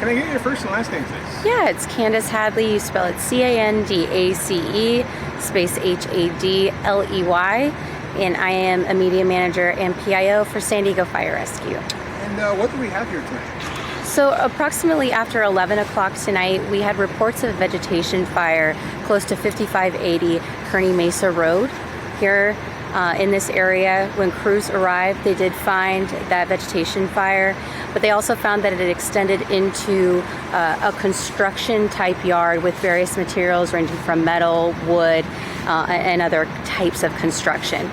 Can I get your first and last name, please? Yeah, it's Candace Hadley. You spell it Candace space Hadley, and I am a media manager and PIO for San Diego Fire Rescue. And what do we have here tonight? So approximately after 11 o'clock tonight, we had reports of a vegetation fire close to 5580 Kearny Mesa Road here in this area. When crews arrived, they did find that vegetation fire, but they also found that it had extended into a construction type yard with various materials ranging from metal, wood, and other types of construction.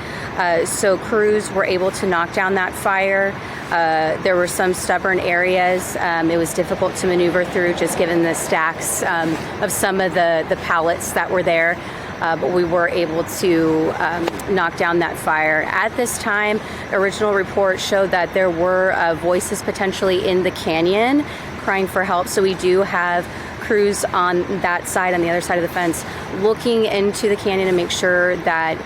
So crews were able to knock down that fire. There were some stubborn areas. It was difficult to maneuver through just given the stacks of some of the pallets that were there. But we were able to knock down that fire. At this time, original report showed that there were voices potentially in the canyon crying for help. So we do have crews on that side, on the other side of the fence, looking into the canyon to make sure that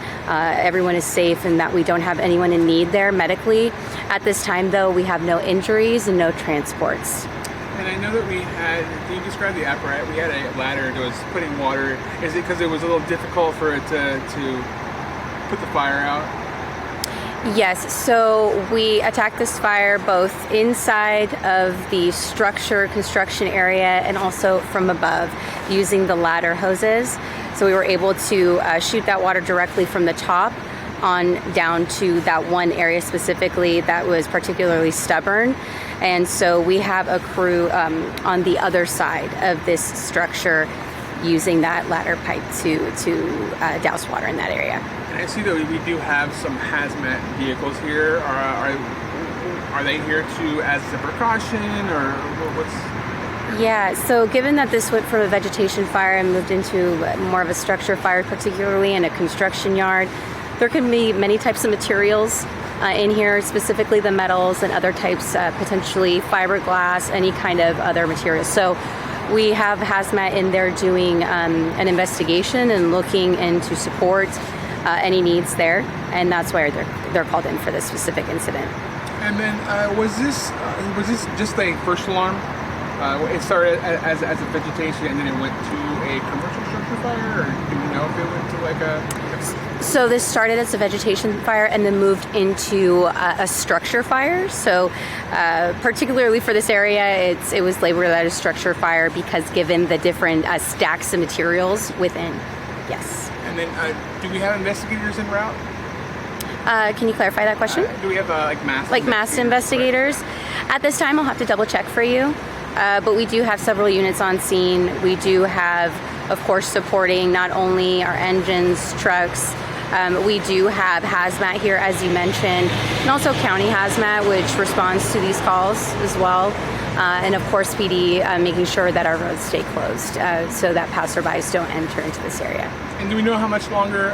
everyone is safe and that we don't have anyone in need there medically. At this time, though, we have no injuries and no transports. And I know that we had, can you describe the apparatus? We had a ladder that was putting water. Is it because it was a little difficult for it to put the fire out? Yes, so we attacked this fire both inside of the structure construction area and also from above using the ladder hoses. So we were able to shoot that water directly from the top on down to that one area specifically that was particularly stubborn. And so we have a crew on the other side of this structure using that ladder pipe to douse water in that area. And I see that we do have some hazmat vehicles here. Are they here to as a precaution, or what's? Yeah, so given that this went from a vegetation fire and moved into more of a structure fire, particularly in a construction yard, there can be many types of materials in here, specifically the metals and other types, potentially fiberglass, any kind of other materials. So we have hazmat in there doing an investigation and looking into support any needs there, and that's why they're called in for this specific incident. And then was this just a first alarm? It started as a vegetation and then it went to a commercial structure fire, or do we know if it went to like a... So this started as a vegetation fire and then moved into a structure fire. So particularly for this area, it was labeled as a structure fire because given the different stacks of materials within. Yes. And then do we have investigators en route? Can you clarify that question? Do we have masked investigators? At this time, I'll have to double check for you. But we do have several units on scene. We do have, of course, supporting not only our engines, trucks. We do have hazmat here, as you mentioned, and also county hazmat, which responds to these calls as well. And of course, PD making sure that our roads stay closed so that passerbys don't enter into this area. And do we know how much longer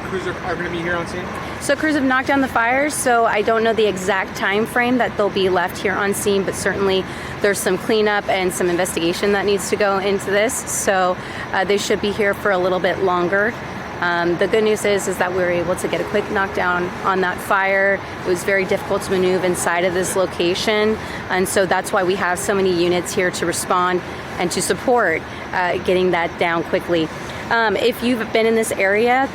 crews are going to be here on scene? So crews have knocked down the fires, so I don't know the exact time frame that they'll be left here on scene, but certainly there's some cleanup and some investigation that needs to go into this. So they should be here for a little bit longer. The good news is that we were able to get a quick knockdown on that fire. It was very difficult to maneuver inside of this location, and so that's why we have so many units here to respond and to support getting that down quickly. If you've been in this area,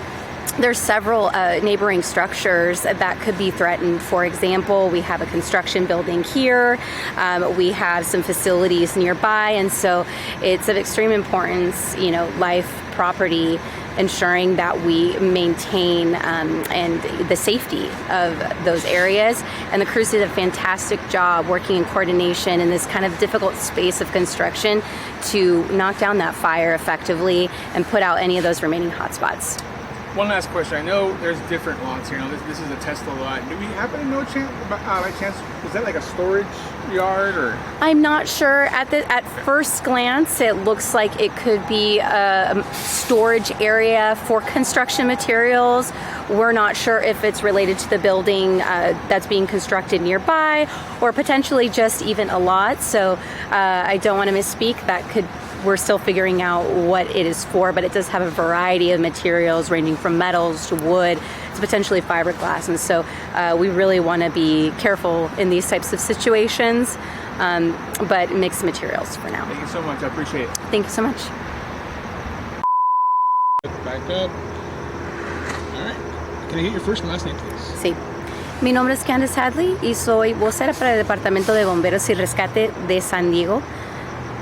there's several neighboring structures that could be threatened. For example, we have a construction building here. We have some facilities nearby, and so it's of extreme importance, life, property, ensuring that we maintain and the safety of those areas. And the crews did a fantastic job working in coordination in this kind of difficult space of construction to knock down that fire effectively and put out any of those remaining hotspots. One last question. I know there's different lots here. This is a Tesla lot. Do we happen to know by chance, is that like a storage yard or? I'm not sure. At first glance, it looks like it could be a storage area for construction materials. We're not sure if it's related to the building that's being constructed nearby or potentially just even a lot. So I don't want to misspeak. We're still figuring out what it is for, but it does have a variety of materials ranging from metals to wood to potentially fiberglass. And so we really want to be careful in these types of situations. but mixed materials for now. Thank you so much. I appreciate it. Thank you so much. Back up. All right. Can I get your first and last name, please? Sí. Mi nombre es Candace Hadley y soy vocera para el Departamento de Bomberos y Rescate de San Diego.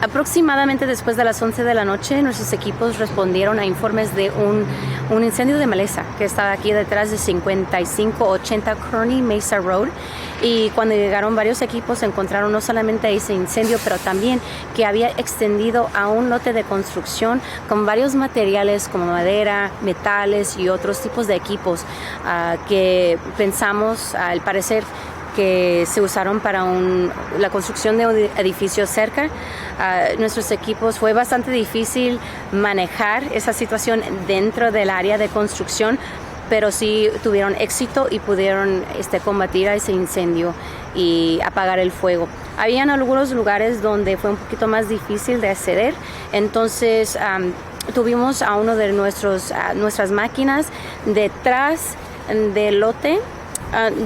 Aproximadamente después de las 11 de la noche, nuestros equipos respondieron a informes de un incendio de maleza que estaba aquí detrás de 5580 Kearny Mesa Road. Y cuando llegaron varios equipos encontraron no solamente ese incendio, pero también que había extendido a un lote de construcción con varios materiales como madera, metales y otros tipos de equipos que pensamos, al parecer, que se usaron para la construcción de un edificio cerca. Nuestros equipos fue bastante difícil manejar esa situación dentro del área de construcción, pero sí tuvieron éxito y pudieron combatir a ese incendio y apagar el fuego. Habían algunos lugares donde fue un poquito más difícil de acceder, entonces tuvimos a uno de nuestras máquinas detrás del lote,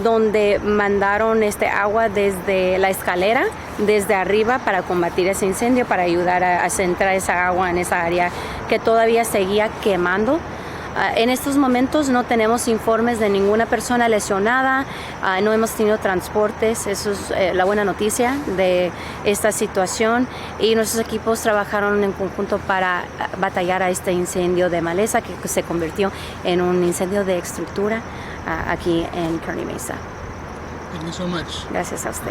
donde mandaron agua desde la escalera, desde arriba, para combatir ese incendio, para ayudar a centrar esa agua en esa área que todavía seguía quemando. En estos momentos no tenemos informes de ninguna persona lesionada, no hemos tenido transportes, eso es la buena noticia de esta situación, y nuestros equipos trabajaron en conjunto para batallar a este incendio de maleza que se convirtió en un incendio de estructura aquí en Kearny Mesa. Thank you so much. Gracias a usted.